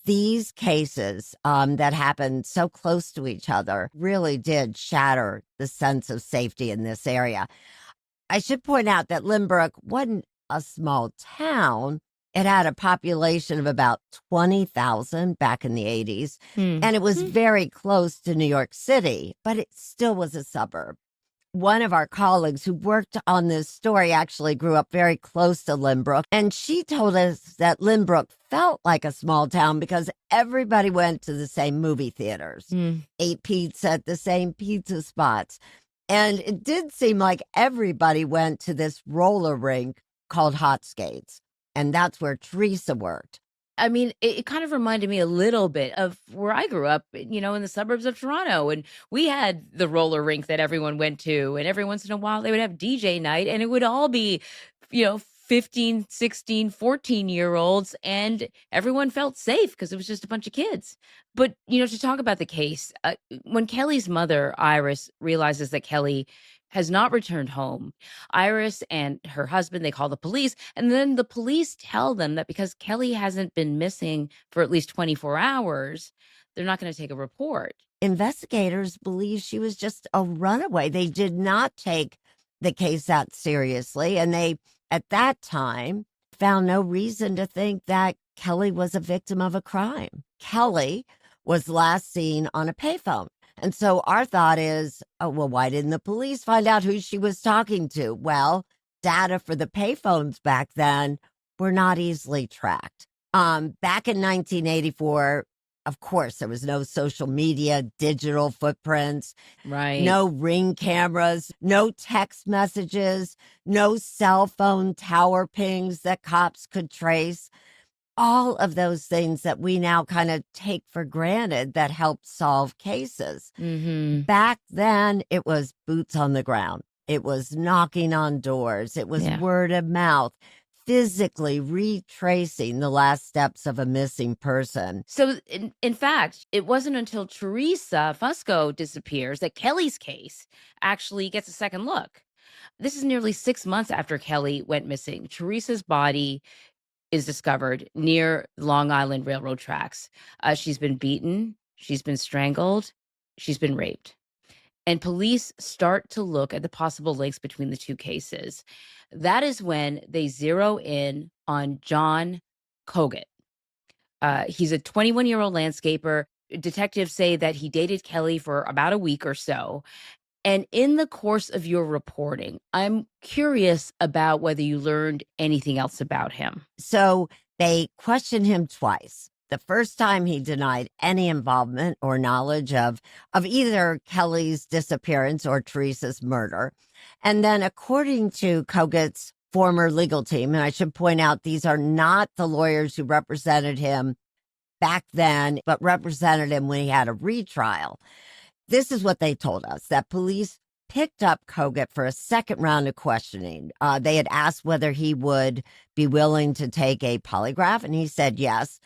These cases that happened so close to each other really did shatter the sense of safety in this area. I should point out that Lynbrook wasn't a small town. It had a population of about 20,000 back in the 80s, and it was very close to New York City, but it still was a suburb. One of our colleagues who worked on this story actually grew up very close to Lynbrook, and she told us that Lynbrook felt like a small town because everybody went to the same movie theaters, ate pizza at the same pizza spots. And it did seem like everybody went to this roller rink called Hot Skates. And that's where Theresa worked. I mean, it kind of reminded me a little bit of where I grew up, in the suburbs of Toronto. And we had the roller rink that everyone went to. And every once in a while, they would have DJ night. And it would all be, 15, 16, 14-year-olds. And everyone felt safe because it was just a bunch of kids. But, to talk about the case, when Kelly's mother, Iris, realizes that Kelly has not returned home, Iris and her husband, they call the police, and then the police tell them that because Kelly hasn't been missing for at least 24 hours, they're not going to take a report. Investigators believe she was just a runaway. They did not take the case that seriously, and they, at that time, found no reason to think that Kelly was a victim of a crime. Kelly was last seen on a payphone. And so our thought is, oh, well, why didn't the police find out who she was talking to? Well, data for the payphones back then were not easily tracked. Back in 1984, of course, there was no social media, digital footprints, right? No Ring cameras, no text messages, no cell phone tower pings that cops could trace. All of those things that we now kind of take for granted that help solve cases. Back then, it was boots on the ground. It was knocking on doors. It was word of mouth, physically retracing the last steps of a missing person. So, in fact, it wasn't until Theresa Fusco disappears that Kelly's case actually gets a second look. This is nearly 6 months after Kelly went missing. Theresa's body is discovered near Long Island Railroad tracks. She's been beaten, she's been strangled, she's been raped. And police start to look at the possible links between the two cases. That is when they zero in on John Kogut. He's a 21-year-old landscaper. Detectives say that he dated Kelly for about a week or so. And in the course of your reporting, I'm curious about whether you learned anything else about him. So they questioned him twice. The first time he denied any involvement or knowledge of either Kelly's disappearance or Theresa's murder. And then according to Kogut's former legal team, and I should point out these are not the lawyers who represented him back then, but represented him when he had a retrial. This is what they told us, that police picked up Kogut for a second round of questioning. They had asked whether he would be willing to take a polygraph, and he said yes.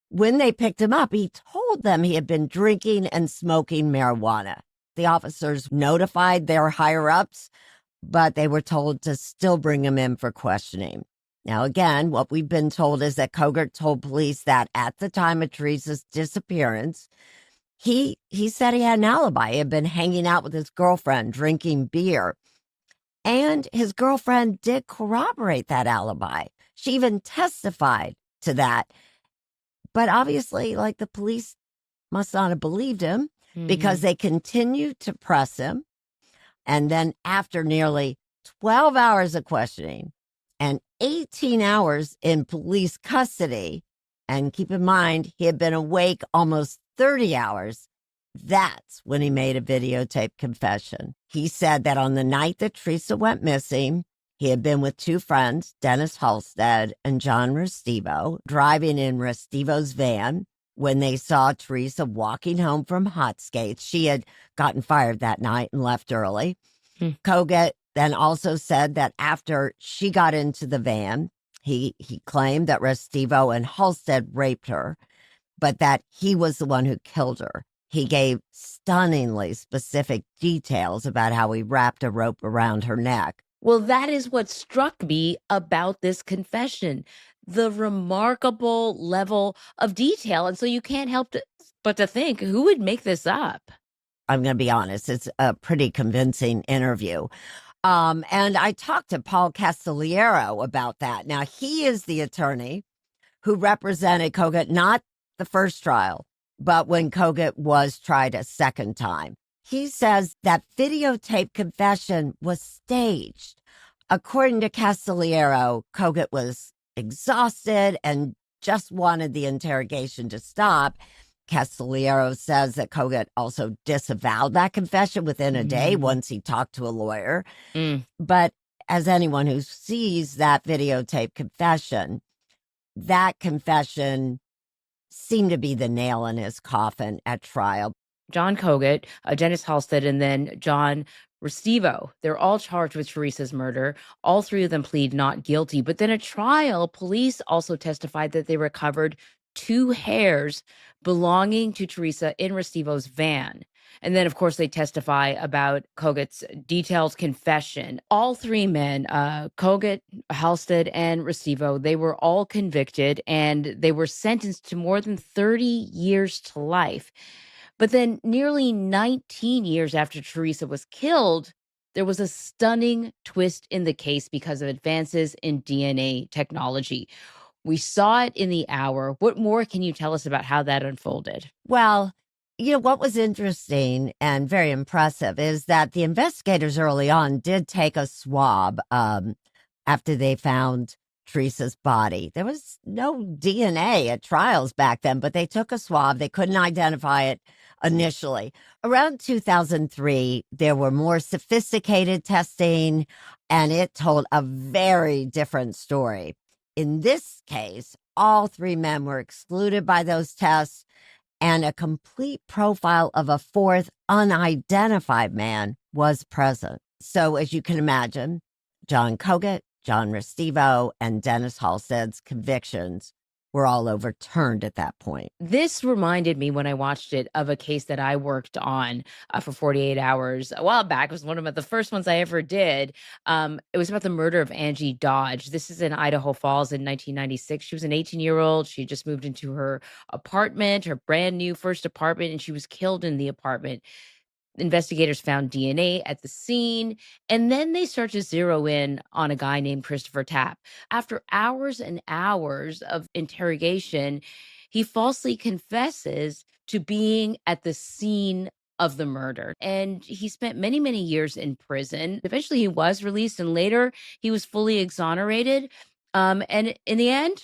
When they picked him up, he told them he had been drinking and smoking marijuana. The officers notified their higher-ups, but they were told to still bring him in for questioning. Now, again, what we've been told is that Kogut told police that at the time of Theresa's disappearance, he said he had an alibi. He had been hanging out with his girlfriend, drinking beer. And his girlfriend did corroborate that alibi. She even testified to that. But obviously, the police must not have believed him because they continued to press him. And then after nearly 12 hours of questioning and 18 hours in police custody, and keep in mind, he had been awake almost 30 hours, that's when he made a videotape confession. He said that on the night that Theresa went missing, he had been with two friends, Dennis Halstead and John Restivo, driving in Restivo's van when they saw Theresa walking home from Hot Skates. She had gotten fired that night and left early. Kogut then also said that after she got into the van, he claimed that Restivo and Halstead raped her, but that he was the one who killed her. He gave stunningly specific details about how he wrapped a rope around her neck. Well, that is what struck me about this confession, the remarkable level of detail. And so you can't help but to think, who would make this up? I'm going to be honest, it's a pretty convincing interview. And I talked to Paul Castelliero about that. Now, he is the attorney who represented Kogut, not the first trial, but when Kogut was tried a second time. He says that videotape confession was staged. According to Castelliero, Kogut was exhausted and just wanted the interrogation to stop. Castelliero says that Kogut also disavowed that confession within a day once he talked to a lawyer. But as anyone who sees that videotape confession, that confession seemed to be the nail in his coffin at trial. John Kogut, Dennis Halstead, and then John Restivo. They're all charged with Teresa's murder. All three of them plead not guilty. But then at trial, police also testified that they recovered 2 hairs belonging to Teresa in Restivo's van. And then, of course, they testify about Kogut's detailed confession. All 3 men, Kogut, Halstead, and Restivo, they were all convicted and they were sentenced to more than 30 years to life. But then nearly 19 years after Teresa was killed, there was a stunning twist in the case because of advances in DNA technology. We saw it in the hour. What more can you tell us about how that unfolded? Well, what was interesting and very impressive is that the investigators early on did take a swab after they found Teresa's body. There was no DNA at trials back then, but they took a swab. They couldn't identify it initially. Around 2003, there were more sophisticated testing, and it told a very different story. In this case, all 3 men were excluded by those tests, and a complete profile of a 4th unidentified man was present. So as you can imagine, John Kogut, John Restivo, and Dennis Halstead's convictions were all overturned at that point. This reminded me when I watched it of a case that I worked on for 48 hours a while back. It was one of the first ones I ever did. It was about the murder of Angie Dodge. This is in Idaho Falls in 1996. She was an 18-year-old. She just moved into her apartment, her brand new first apartment, and she was killed in the apartment. Investigators found DNA at the scene, and then they start to zero in on a guy named Christopher Tapp. After hours and hours of interrogation, he falsely confesses to being at the scene of the murder. And he spent many, many years in prison. Eventually, he was released, and later he was fully exonerated. And in the end,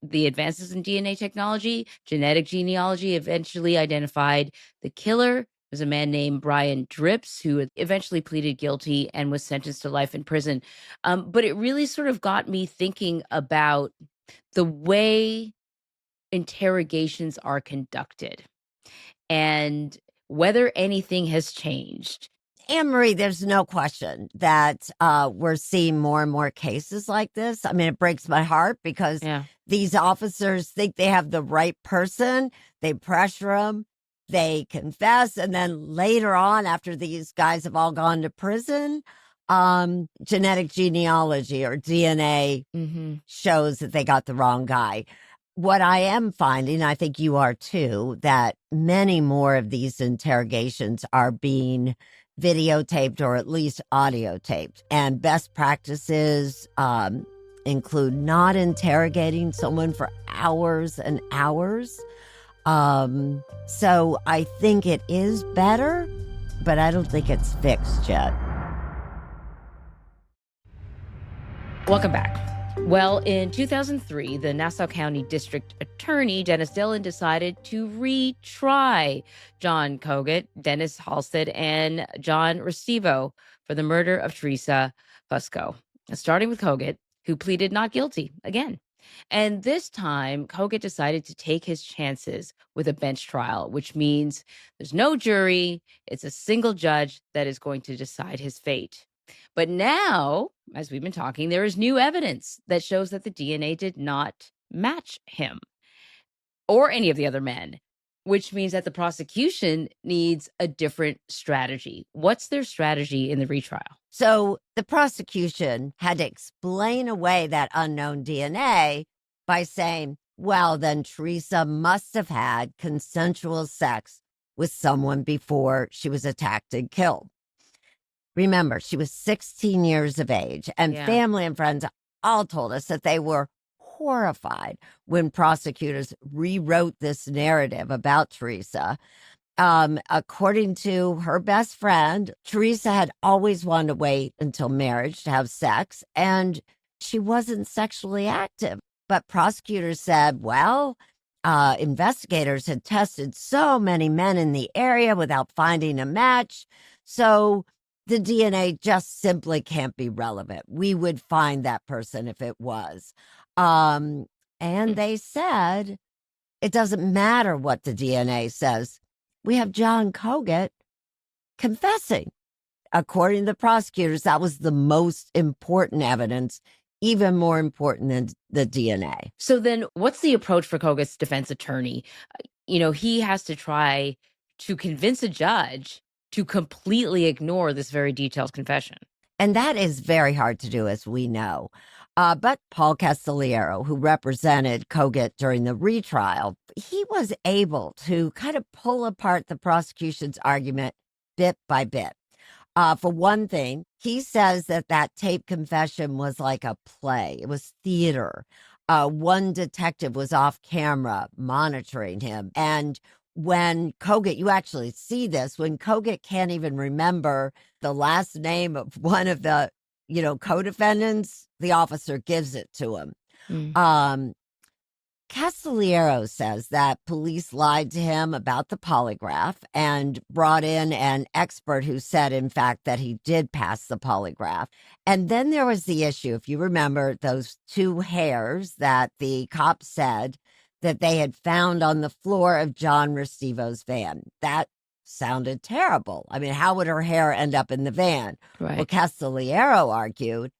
the advances in DNA technology, genetic genealogy eventually identified the killer. Was a man named Brian Drips, who eventually pleaded guilty and was sentenced to life in prison. But it really sort of got me thinking about the way interrogations are conducted and whether anything has changed. Anne-Marie, there's no question that we're seeing more and more cases like this. I mean, it breaks my heart because these officers think they have the right person. They pressure them. They confess, and then later on, after these guys have all gone to prison, genetic genealogy or DNA shows that they got the wrong guy. What I am finding, I think you are too, that many more of these interrogations are being videotaped or at least audio taped. And best practices include not interrogating someone for hours and hours. So I think it is better, but I don't think it's fixed yet. Welcome back. Well, in 2003, the Nassau County District Attorney, Dennis Dillon, decided to retry John Kogut, Dennis Halstead, and John Restivo for the murder of Theresa Fusco. Starting with Kogut, who pleaded not guilty again. And this time, Kogut decided to take his chances with a bench trial, which means there's no jury. It's a single judge that is going to decide his fate. But now, as we've been talking, there is new evidence that shows that the DNA did not match him or any of the other men, which means that the prosecution needs a different strategy. What's their strategy in the retrial? So the prosecution had to explain away that unknown DNA by saying, well, then Teresa must have had consensual sex with someone before she was attacked and killed. Remember, she was 16 years of age, and Yeah. family and friends all told us that they were horrified when prosecutors rewrote this narrative about Theresa. According to her best friend, Theresa had always wanted to wait until marriage to have sex, and she wasn't sexually active. But prosecutors said, well, investigators had tested so many men in the area without finding a match, so the DNA just simply can't be relevant. We would find that person if it was. And they said, it doesn't matter what the DNA says. We have John Kogut confessing. According to the prosecutors, that was the most important evidence, even more important than the DNA. So then what's the approach for Kogut's defense attorney? He has to try to convince a judge to completely ignore this very detailed confession. And that is very hard to do, as we know. But Paul Castelliero, who represented Kogut during the retrial, he was able to kind of pull apart the prosecution's argument bit by bit. For one thing, he says that tape confession was like a play. It was theater. One detective was off camera monitoring him. And when Kogut, you actually see this, when Kogut can't even remember the last name of one of the, co-defendants, the officer gives it to him. Castelliero says that police lied to him about the polygraph and brought in an expert who said, in fact, that he did pass the polygraph. And then there was the issue, if you remember, those 2 hairs that the cops said that they had found on the floor of John Restivo's van. That sounded terrible. I mean, how would her hair end up in the van? Right. Well, Castelliero argued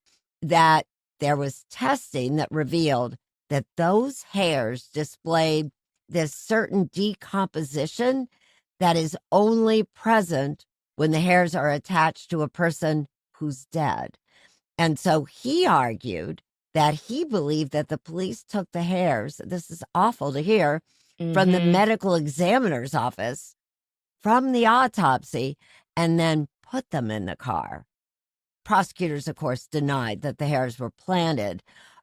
that there was testing that revealed that those hairs displayed this certain decomposition that is only present when the hairs are attached to a person who's dead. And so he argued that he believed that the police took the hairs, this is awful to hear, from the medical examiner's office, from the autopsy, and then put them in the car. Prosecutors, of course, denied that the hairs were planted.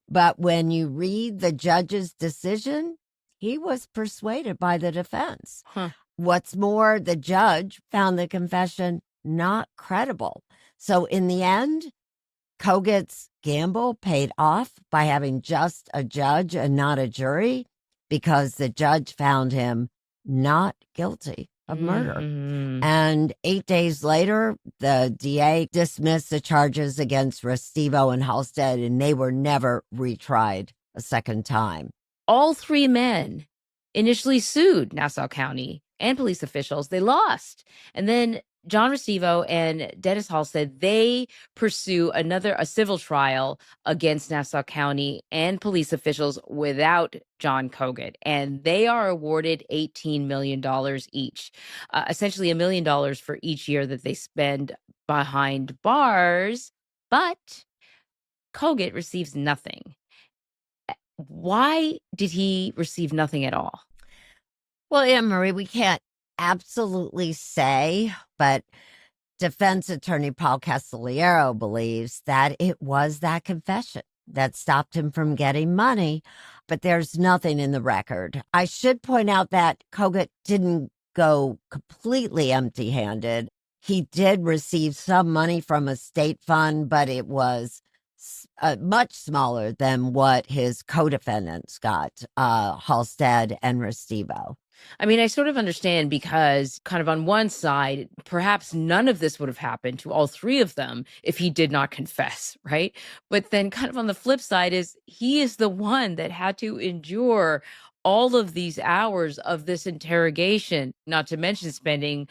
But when you read the judge's decision, he was persuaded by the defense. What's more, the judge found the confession not credible. So in the end, Kogut's gamble paid off by having just a judge and not a jury, because the judge found him not guilty of murder. And 8 days later, the DA dismissed the charges against Restivo and Halstead, and they were never retried a second time. All 3 men initially sued Nassau County and police officials. They lost. And then John Restivo and Dennis Halstead, they pursue a civil trial against Nassau County and police officials without John Kogut. And they are awarded $18 million each, essentially $1 million for each year that they spend behind bars. But Kogut receives nothing. Why did he receive nothing at all? Well, Anne-Marie, we can't absolutely say, but defense attorney Paul Castelliero believes that it was that confession that stopped him from getting money, but there's nothing in the record. I should point out that Kogut didn't go completely empty-handed. He did receive some money from a state fund, but it was much smaller than what his co-defendants got, Halstead and Restivo. I mean, I sort of understand, because kind of on one side, perhaps none of this would have happened to all 3 of them if he did not confess, right? But then kind of on the flip side is he is the one that had to endure all of these hours of this interrogation, not to mention spending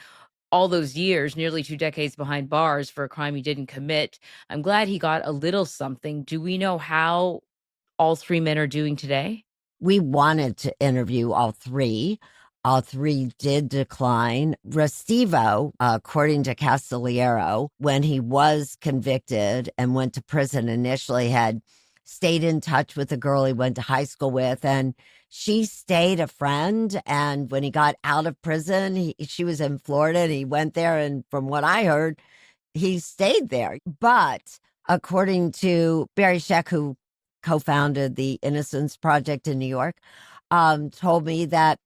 all those years, nearly 2 decades behind bars for a crime he didn't commit. I'm glad he got a little something. Do we know how all 3 men are doing today? We wanted to interview all 3. All 3 did decline. Restivo, according to Castelliero, when he was convicted and went to prison initially, had stayed in touch with the girl he went to high school with, and she stayed a friend. And when he got out of prison, she was in Florida, and he went there, and from what I heard, he stayed there. But according to Barry Scheck, who co-founded the Innocence Project in New York, told me that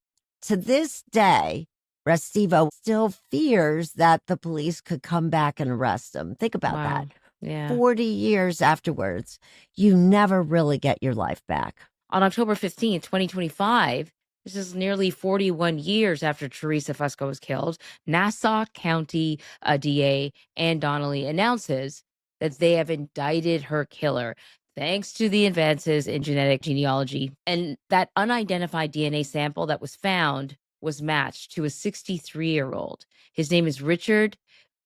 to this day, Restivo still fears that the police could come back and arrest him. Think about that. Yeah. 40 years afterwards, you never really get your life back. On October 15th, 2025, this is nearly 41 years after Theresa Fusco was killed, Nassau County DA Ann Donnelly announces that they have indicted her killer thanks to the advances in genetic genealogy. And that unidentified DNA sample that was found was matched to a 63-year-old. His name is Richard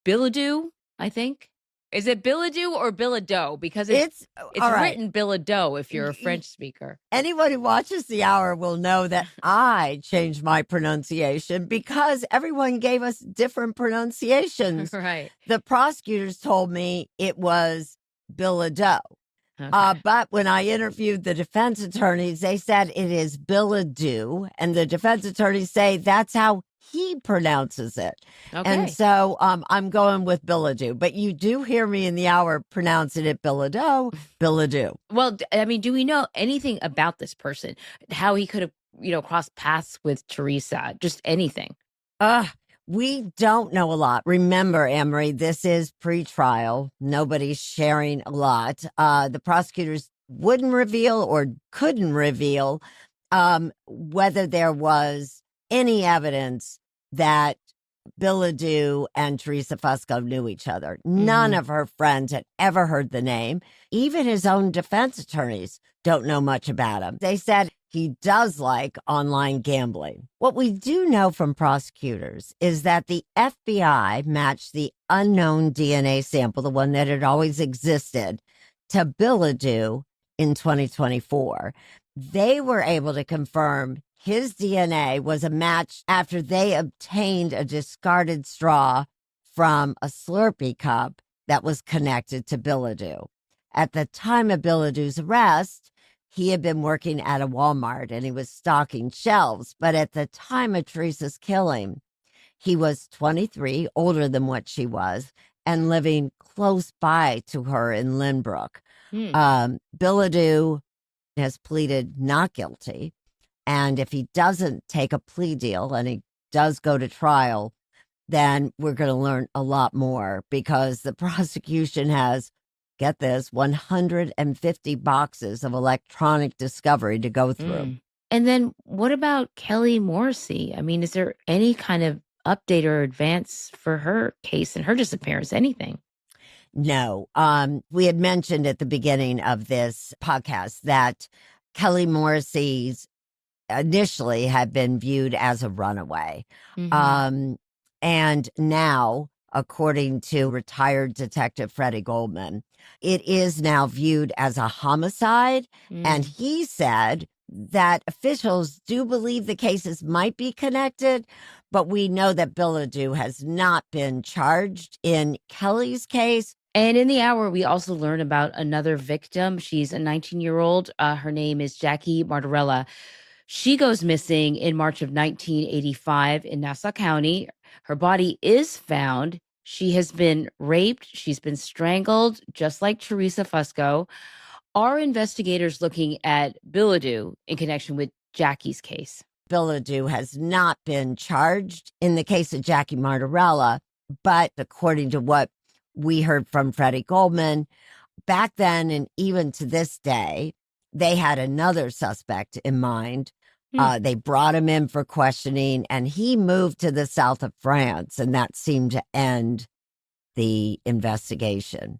Bilodeau, I think. Is it Bilodeau or Bilodeau? Because it's all right. written Bilodeau if you're a French speaker. Anyone who watches The Hour will know that I changed my pronunciation because everyone gave us different pronunciations. Right. The prosecutors told me it was Bilodeau. Okay. But when I interviewed the defense attorneys, they said it is Bilodeau, and the defense attorneys say that's how he pronounces it. Okay. And so I'm going with Bilodeau. But you do hear me in The Hour pronouncing it Bilodeau. Well, I mean, do we know anything about this person? How he could have, crossed paths with Theresa? Just anything? We don't know a lot. Remember, Emery, this is pre-trial. Nobody's sharing a lot. The prosecutors wouldn't reveal or couldn't reveal whether there was any evidence that Bilodeau and Theresa Fusco knew each other. None of her friends had ever heard the name. Even his own defense attorneys don't know much about him. They said he does like online gambling. What we do know from prosecutors is that the FBI matched the unknown DNA sample, the one that had always existed, to Bilodeau in 2024. They were able to confirm his DNA was a match after they obtained a discarded straw from a Slurpee cup that was connected to Bilodeau. At the time of Bilodeau's arrest, he had been working at a Walmart and he was stocking shelves. But at the time of Theresa's killing, he was 23, older than what she was, and living close by to her in Lynbrook. Bilodeau has pleaded not guilty. And if he doesn't take a plea deal and he does go to trial, then we're going to learn a lot more because the prosecution has, get this, 150 boxes of electronic discovery to go through. And then what about Kelly Morrissey? I mean, is there any kind of update or advance for her case and her disappearance? Anything? No. We had mentioned at the beginning of this podcast that Kelly Morrissey's initially had been viewed as a runaway. And now, according to retired Detective Freddie Goldman, it is now viewed as a homicide. And he said that officials do believe the cases might be connected, but we know that Bilodeau has not been charged in Kelly's case. And in the hour, we also learn about another victim. She's a 19-year-old. Her name is Jackie Martarella. She goes missing in March of 1985 in Nassau County. Her body is found. She has been raped. She's been strangled, just like Theresa Fusco. Are investigators looking at Bilodeau in connection with Jackie's case? Bilodeau has not been charged in the case of Jackie Martarella, but according to what we heard from Freddie Goldman, back then and even to this day, they had another suspect in mind. They brought him in for questioning, and he moved to the south of France, and that seemed to end the investigation.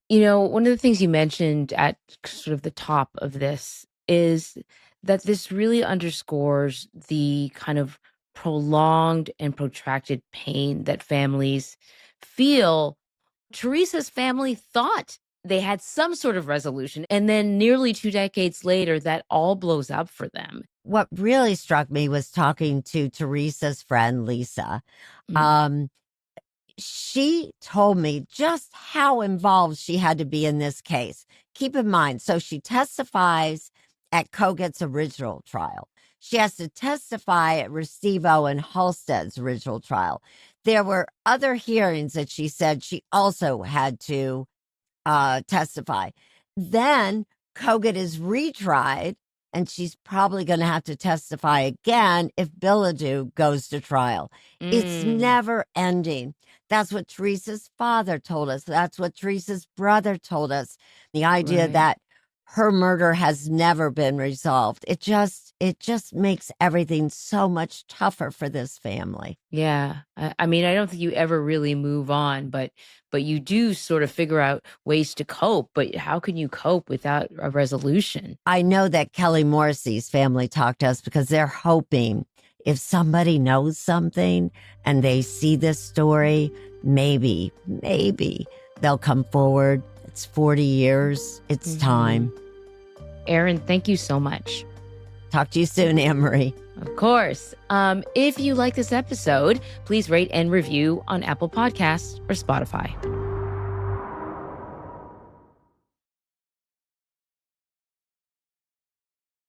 One of the things you mentioned at sort of the top of this is that this really underscores the kind of prolonged and protracted pain that families feel. Theresa's family thought they had some sort of resolution, and then nearly 2 decades later, that all blows up for them. What really struck me was talking to Theresa's friend, Lisa. She told me just how involved she had to be in this case. Keep in mind, so she testifies at Koget's original trial. She has to testify at Restivo and Halstead's original trial. there were other hearings that she said she also had to testify. Then Kogut is retried, and she's probably going to have to testify again if Bilodeau goes to trial. It's never ending. That's what Teresa's father told us. That's what Teresa's brother told us. The idea that her murder has never been resolved. It just makes everything so much tougher for this family. Yeah. I mean, I don't think you ever really move on, but you do sort of figure out ways to cope. But how can you cope without a resolution? I know that Kelly Morrissey's family talked to us because they're hoping if somebody knows something and they see this story, maybe they'll come forward. It's 40 years. It's time. Erin, thank you so much. Talk to you soon, Anne-Marie. Of course. If you like this episode, please rate and review on Apple Podcasts or Spotify.